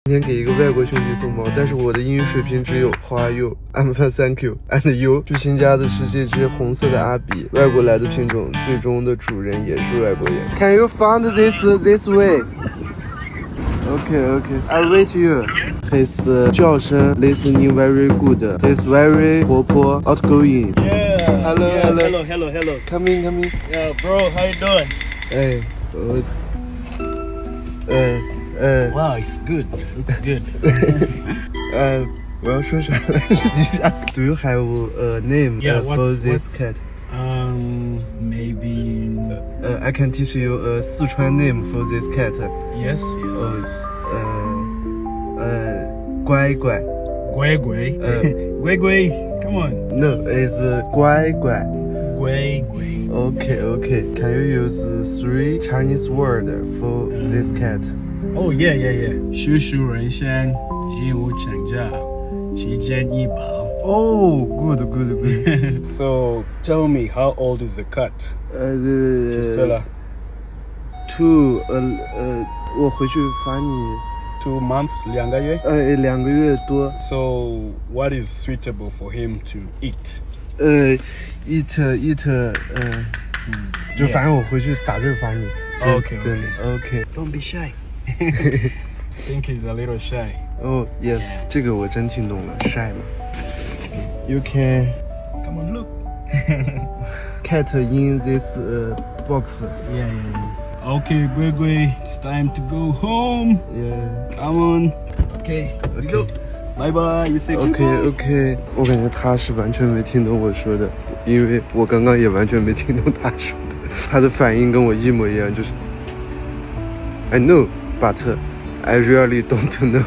今天给一个外国兄弟送猫，但是我的英语水平只有 How are you? I'm fine, thank you. And you? 巨星家的是这只红色的阿比，外国来的品种，最终的主人也是外国人。Can you find this way? Okay, I'll wait you. His 叫声 listening very good. He's very 活泼 outgoing. Yeah. Hello, yeah, hello. hello. Come in. Yeah, bro, how you doing? 哎， Wow, it's good. Looks good. 我要说啥来着？Do you have a name Yeah, for what's- this cat? Maybe. I can teach you a Sichuan name for this cat. Yes. 乖乖。Gui Gui. Gui Gui. Come on. No, it's 乖乖。Gui Gui. Okay. Can you use 3 Chinese word for this cat? Oh, yeah. 栩栩人生，金无抢价，其间一宝。Oh, good. So, tell me, how old is the cat? Gisela. 2我回去罚你 2 months, 2个月。2个月多。 So, what is suitable for him to eat? eat 就反正我回去打字罚你。Okay. Don't be shy. I think he's a little shy. Oh yes， 这个我真听懂了，shy 嘛。You can Come on, look. cat in this box. Yeah. Okay, Gui, it's time to go home. Yeah. Come on. Okay. Bye bye. You say OK， 我感觉他是完全没听懂我说的，因为我刚刚也完全没听懂他说的，他的反应跟我一模一样，就是 I know, but I really don't know.